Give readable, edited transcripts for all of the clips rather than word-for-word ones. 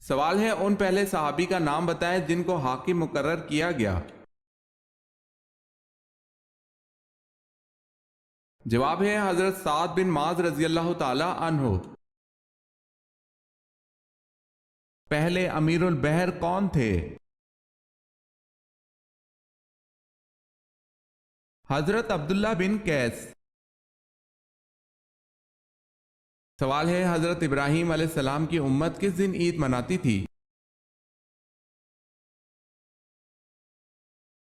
سوال ہے ان پہلے صحابی کا نام بتائیں جن کو حاکم مقرر کیا گیا۔ جواب ہے حضرت سعد بن معاذ رضی اللہ تعالی عنہ۔ پہلے امیر البحر کون تھے؟ حضرت عبداللہ بن قیس۔ سوال ہے حضرت ابراہیم علیہ السلام کی امت کس دن عید مناتی تھی؟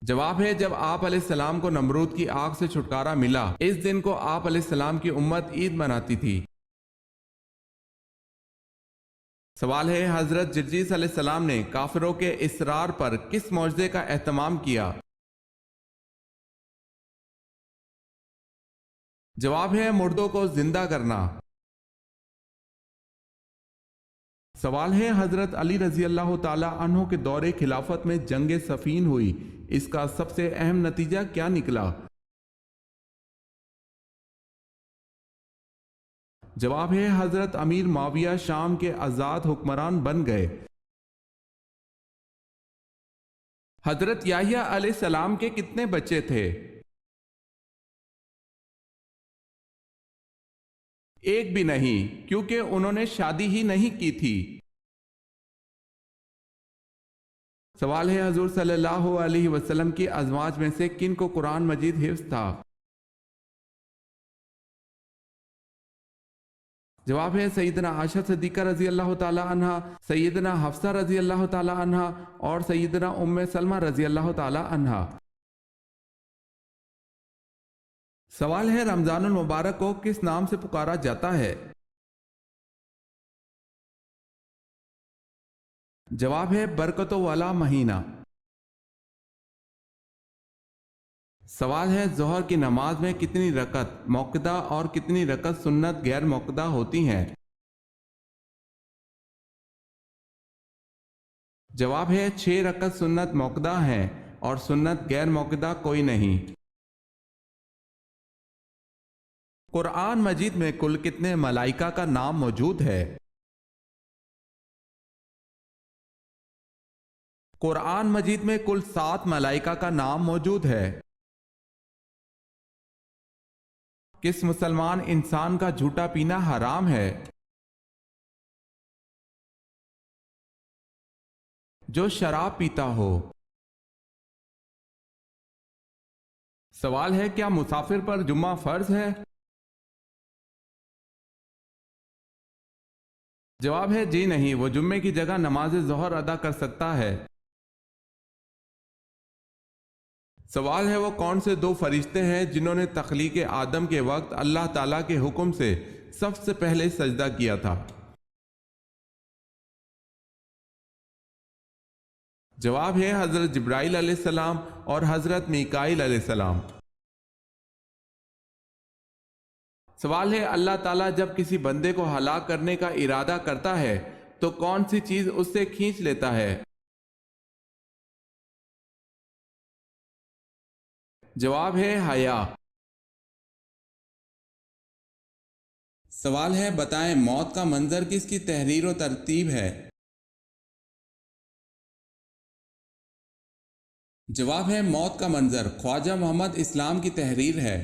جواب ہے جب آپ علیہ السلام کو نمرود کی آگ سے چھٹکارا ملا، اس دن کو آپ علیہ السلام کی امت عید مناتی تھی۔ سوال ہے حضرت جرجیس علیہ السلام نے کافروں کے اصرار پر کس معجزے کا اہتمام کیا؟ جواب ہے مردوں کو زندہ کرنا۔ سوال ہے حضرت علی رضی اللہ تعالی عنہ کے دور خلافت میں جنگ صفین ہوئی، اس کا سب سے اہم نتیجہ کیا نکلا؟ جواب ہے حضرت امیر معاویہ شام کے آزاد حکمران بن گئے۔ حضرت یحییٰ علیہ السلام کے کتنے بچے تھے؟ ایک بھی نہیں، کیونکہ انہوں نے شادی ہی نہیں کی تھی۔ سوال ہے حضور صلی اللہ علیہ وسلم کی ازواج میں سے کن کو قرآن مجید حفظ تھا؟ جواب ہے سیدنا عائشہ صدیقہ رضی اللہ تعالی عنہ، سیدنا حفصہ رضی اللہ تعالی عنہ اور سیدنا ام سلمہ رضی اللہ تعالی عنہ۔ سوال ہے رمضان المبارک کو کس نام سے پکارا جاتا ہے؟ جواب ہے برکتوں والا مہینہ۔ سوال ہے ظہر کی نماز میں کتنی رکعت موقدہ اور کتنی رکعت سنت غیر موقدہ ہوتی ہیں؟ جواب ہے 6 رکعت سنت موقدہ ہیں اور سنت غیر موقدہ کوئی نہیں۔ قرآن مجید میں کل کتنے ملائکہ کا نام موجود ہے؟ قرآن مجید میں کل 7 ملائکہ کا نام موجود ہے۔ کس مسلمان انسان کا جھوٹا پینا حرام ہے؟ جو شراب پیتا ہو۔ سوال ہے کیا مسافر پر جمعہ فرض ہے؟ جواب ہے جی نہیں، وہ جمعے کی جگہ نماز ظہر ادا کر سکتا ہے۔ سوال ہے وہ کون سے 2 فرشتے ہیں جنہوں نے تخلیق آدم کے وقت اللہ تعالیٰ کے حکم سے سب سے پہلے سجدہ کیا تھا؟ جواب ہے حضرت جبرائیل علیہ السلام اور حضرت میکائیل علیہ السلام۔ سوال ہے اللہ تعالیٰ جب کسی بندے کو ہلاک کرنے کا ارادہ کرتا ہے تو کون سی چیز اس سے کھینچ لیتا ہے؟ جواب ہے حیا۔ سوال ہے بتائیں موت کا منظر کس کی تحریر و ترتیب ہے؟ جواب ہے موت کا منظر خواجہ محمد اسلام کی تحریر ہے۔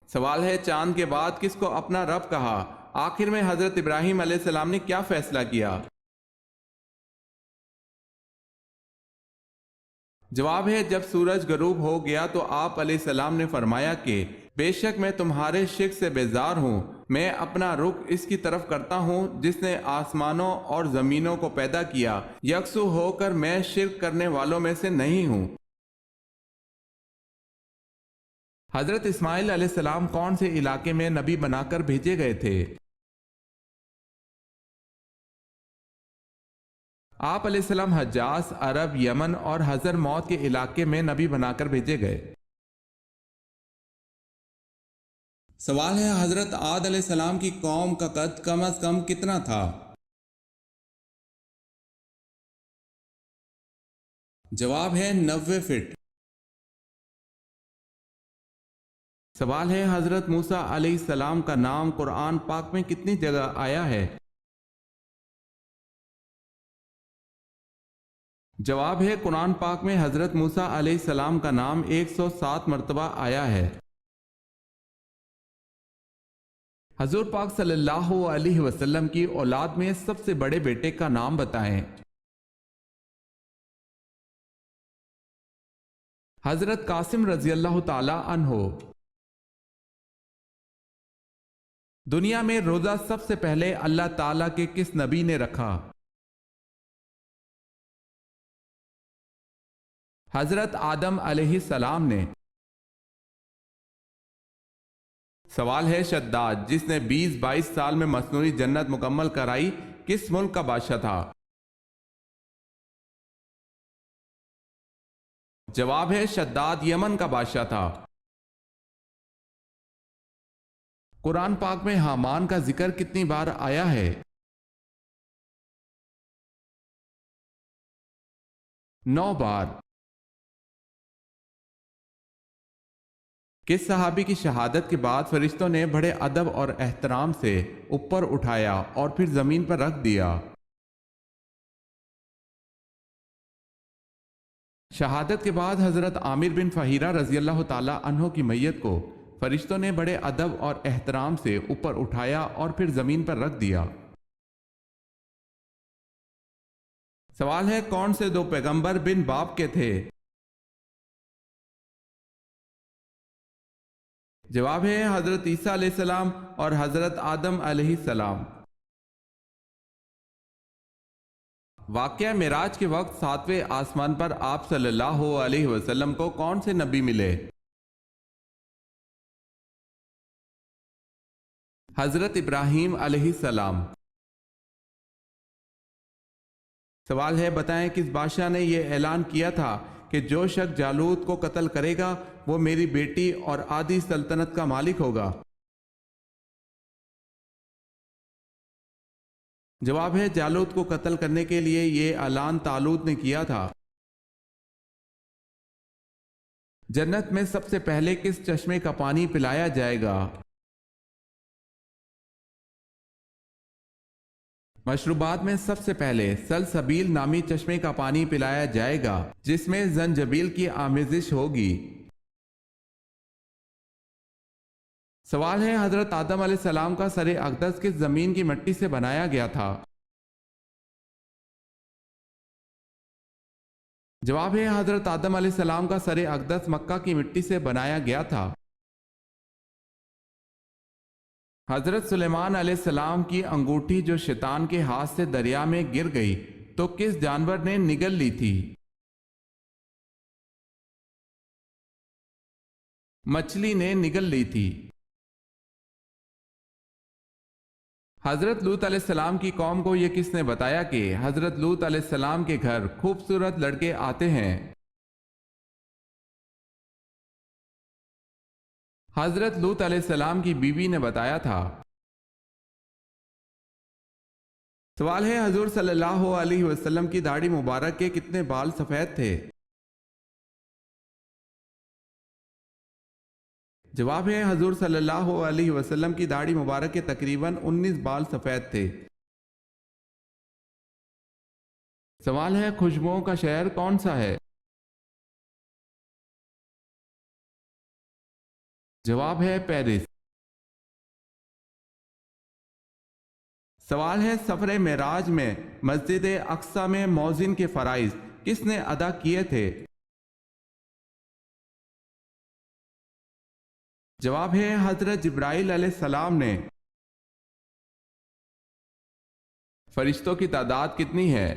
سوال ہے چاند کے بعد کس کو اپنا رب کہا؟ آخر میں حضرت ابراہیم علیہ السلام نے کیا فیصلہ کیا؟ جواب ہے جب سورج غروب ہو گیا تو آپ علیہ السلام نے فرمایا کہ بے شک میں تمہارے شرک سے بیزار ہوں، میں اپنا رخ اس کی طرف کرتا ہوں جس نے آسمانوں اور زمینوں کو پیدا کیا، یکسو ہو کر میں شرک کرنے والوں میں سے نہیں ہوں۔ حضرت اسماعیل علیہ السلام کون سے علاقے میں نبی بنا کر بھیجے گئے تھے؟ آپ علیہ السلام حجاز، عرب، یمن اور حضر موت کے علاقے میں نبی بنا کر بھیجے گئے۔ سوال ہے حضرت عاد علیہ السلام کی قوم کا قد کم از کم کتنا تھا؟ جواب ہے 90 فٹ۔ سوال ہے حضرت موسیٰ علیہ السلام کا نام قرآن پاک میں کتنی جگہ آیا ہے؟ جواب ہے قرآن پاک میں حضرت موسیٰ علیہ السلام کا نام 107 مرتبہ آیا ہے۔ حضور پاک صلی اللہ علیہ وسلم کی اولاد میں سب سے بڑے بیٹے کا نام بتائیں۔ حضرت قاسم رضی اللہ تعالی عنہ۔ دنیا میں روزہ سب سے پہلے اللہ تعالیٰ کے کس نبی نے رکھا؟ حضرت آدم علیہ السلام نے۔ سوال ہے شداد جس نے 20-22 سال میں مصنوعی جنت مکمل کرائی کس ملک کا بادشاہ تھا؟ جواب ہے شداد یمن کا بادشاہ تھا۔ قرآن پاک میں حامان کا ذکر کتنی بار آیا ہے؟ 9 بار۔ کس صحابی کی شہادت کے بعد فرشتوں نے بڑے ادب اور احترام سے اوپر اٹھایا اور پھر زمین پر رکھ دیا؟ شہادت کے بعد حضرت عامر بن فہیرہ رضی اللہ تعالی عنہ کی میت کو فرشتوں نے بڑے ادب اور احترام سے اوپر اٹھایا اور پھر زمین پر رکھ دیا۔ سوال ہے کون سے 2 پیغمبر بن باپ کے تھے؟ جواب ہے حضرت عیسیٰ علیہ السلام اور حضرت آدم علیہ السلام۔ واقعہ معراج کے وقت 7ویں آسمان پر آپ صلی اللہ علیہ وسلم کو کون سے نبی ملے؟ حضرت ابراہیم علیہ السلام۔ سوال ہے بتائیں کس بادشاہ نے یہ اعلان کیا تھا کہ جو شخص جالوت کو قتل کرے گا وہ میری بیٹی اور آدھی سلطنت کا مالک ہوگا؟ جواب ہے جالوت کو قتل کرنے کے لیے یہ اعلان طالوت نے کیا تھا۔ جنت میں سب سے پہلے کس چشمے کا پانی پلایا جائے گا؟ مشروبات میں سب سے پہلے سلسبیل نامی چشمے کا پانی پلایا جائے گا جس میں زنجبیل کی آمیزش ہوگی۔ سوال ہے حضرت آدم علیہ السلام کا سر اقدس کس زمین کی مٹی سے بنایا گیا تھا؟ جواب ہے حضرت آدم علیہ السلام کا سر اقدس مکہ کی مٹی سے بنایا گیا تھا۔ حضرت سلیمان علیہ السلام کی انگوٹھی جو شیطان کے ہاتھ سے دریا میں گر گئی تو کس جانور نے نگل لی تھی؟ مچھلی نے نگل لی تھی۔ حضرت لوط علیہ السلام کی قوم کو یہ کس نے بتایا کہ حضرت لوط علیہ السلام کے گھر خوبصورت لڑکے آتے ہیں؟ حضرت لوط علیہ السلام کی بیوی نے بتایا تھا۔ سوال ہے حضور صلی اللہ علیہ وسلم کی داڑھی مبارک کے کتنے بال سفید تھے؟ جواب ہے حضور صلی اللہ علیہ وسلم کی داڑھی مبارک کے تقریباً 19 بال سفید تھے۔ سوال ہے خوشبوؤں کا شہر کون سا ہے؟ جواب ہے پیرس۔ سوال ہے سفر معراج میں مسجد اقصی میں مؤذن کے فرائض کس نے ادا کیے تھے؟ جواب ہے حضرت جبرائیل علیہ السلام نے۔ فرشتوں کی تعداد کتنی ہے؟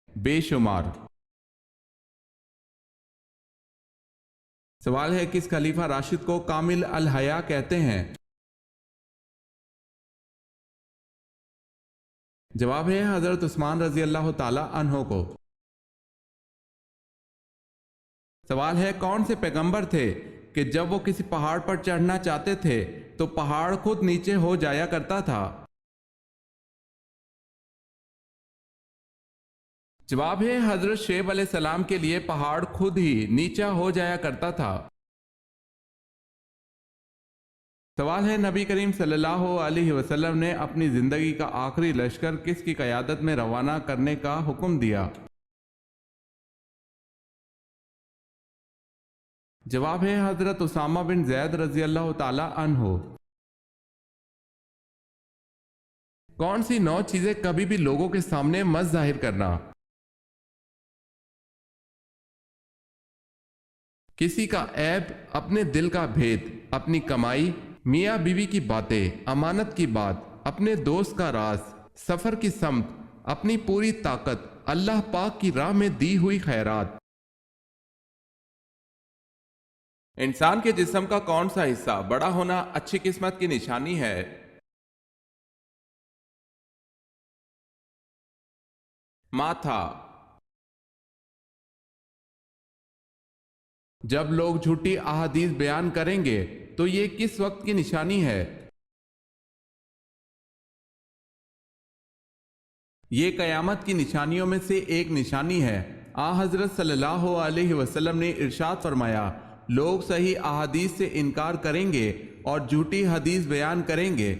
بے شمار۔ سوال ہے کس خلیفہ راشد کو کامل الحیا کہتے ہیں؟ جواب ہے حضرت عثمان رضی اللہ تعالی عنہ کو۔ سوال ہے کون سے پیغمبر تھے کہ جب وہ کسی پہاڑ پر چڑھنا چاہتے تھے تو پہاڑ خود نیچے ہو جایا کرتا تھا؟ جواب ہے حضرت شعیب علیہ السلام کے لیے پہاڑ خود ہی نیچا ہو جایا کرتا تھا۔ سوال ہے نبی کریم صلی اللہ علیہ وسلم نے اپنی زندگی کا آخری لشکر کس کی قیادت میں روانہ کرنے کا حکم دیا؟ جواب ہے حضرت اسامہ بن زید رضی اللہ تعالی عنہ۔ کون سی 9 چیزیں کبھی بھی لوگوں کے سامنے مت ظاہر کرنا؟ کسی کا عیب، اپنے دل کا بھید، اپنی کمائی، میاں بیوی کی باتیں، امانت کی بات، اپنے دوست کا راز، سفر کی سمت، اپنی پوری طاقت، اللہ پاک کی راہ میں دی ہوئی خیرات۔ انسان کے جسم کا کون سا حصہ بڑا ہونا اچھی قسمت کی نشانی ہے؟ ماتھا۔ جب لوگ جھوٹی احادیث بیان کریں گے تو یہ کس وقت کی نشانی ہے؟ یہ قیامت کی نشانیوں میں سے ایک نشانی ہے۔ حضرت صلی اللہ علیہ وسلم نے ارشاد فرمایا، لوگ صحیح احادیث سے انکار کریں گے اور جھوٹی حدیث بیان کریں گے۔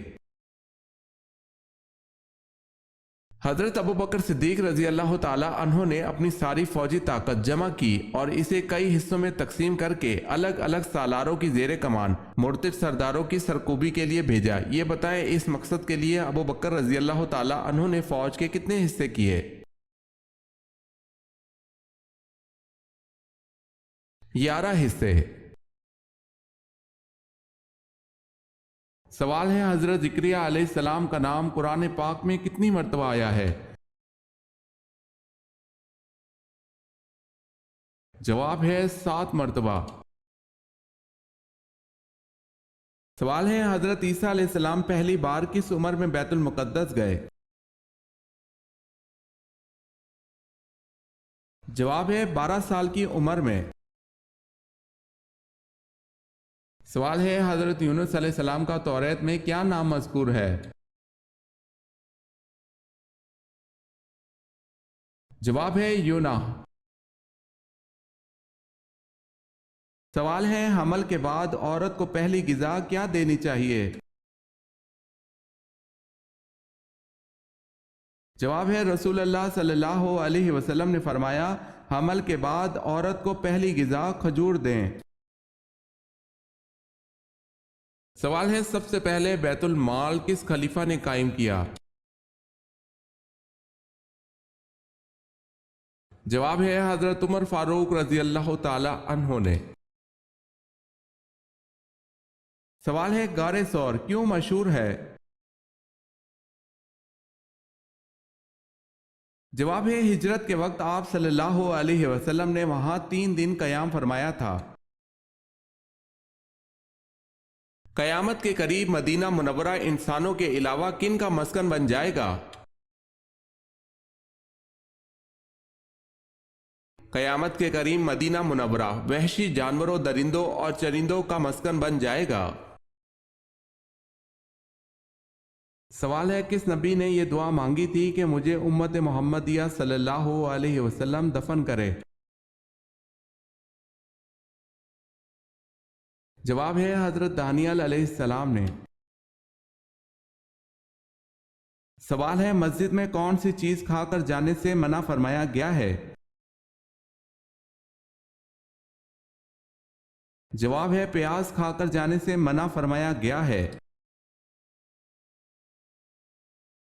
حضرت ابوبکر صدیق رضی اللہ تعالی عنہ نے اپنی ساری فوجی طاقت جمع کی اور اسے کئی حصوں میں تقسیم کر کے الگ الگ سالاروں کی زیر کمان مرتد سرداروں کی سرکوبی کے لیے بھیجا۔ یہ بتائیں اس مقصد کے لیے ابوبکر رضی اللہ تعالی عنہ نے فوج کے کتنے حصے کیے؟ 11 حصے۔ سوال ہے حضرت زکریا علیہ السلام کا نام قرآن پاک میں کتنی مرتبہ آیا ہے؟ جواب ہے 7 مرتبہ۔ سوال ہے حضرت عیسیٰ علیہ السلام پہلی بار کس عمر میں بیت المقدس گئے؟ جواب ہے 12 سال کی عمر میں۔ سوال ہے حضرت یونس علیہ السلام کا توریت میں کیا نام مذکور ہے؟ جواب ہے یونا۔ سوال ہے حمل کے بعد عورت کو پہلی غذا کیا دینی چاہیے؟ جواب ہے رسول اللہ صلی اللہ علیہ وسلم نے فرمایا، حمل کے بعد عورت کو پہلی غذا کھجور دیں۔ سوال ہے سب سے پہلے بیت المال کس خلیفہ نے قائم کیا؟ جواب ہے حضرت عمر فاروق رضی اللہ تعالی عنہ نے۔ سوال ہے غار ثور کیوں مشہور ہے؟ جواب ہے ہجرت کے وقت آپ صلی اللہ علیہ وسلم نے وہاں 3 دن قیام فرمایا تھا۔ قیامت کے قریب مدینہ منورہ انسانوں کے علاوہ کن کا مسکن بن جائے گا؟ قیامت کے قریب مدینہ منورہ وحشی جانوروں، درندوں اور چرندوں کا مسکن بن جائے گا۔ سوال ہے کس نبی نے یہ دعا مانگی تھی کہ مجھے امت محمدیہ صلی اللہ علیہ وسلم دفن کرے؟ جواب ہے حضرت دانیال علیہ السلام نے۔ سوال ہے مسجد میں کون سی چیز کھا کر جانے سے منع فرمایا گیا ہے؟ جواب ہے پیاز کھا کر جانے سے منع فرمایا گیا ہے۔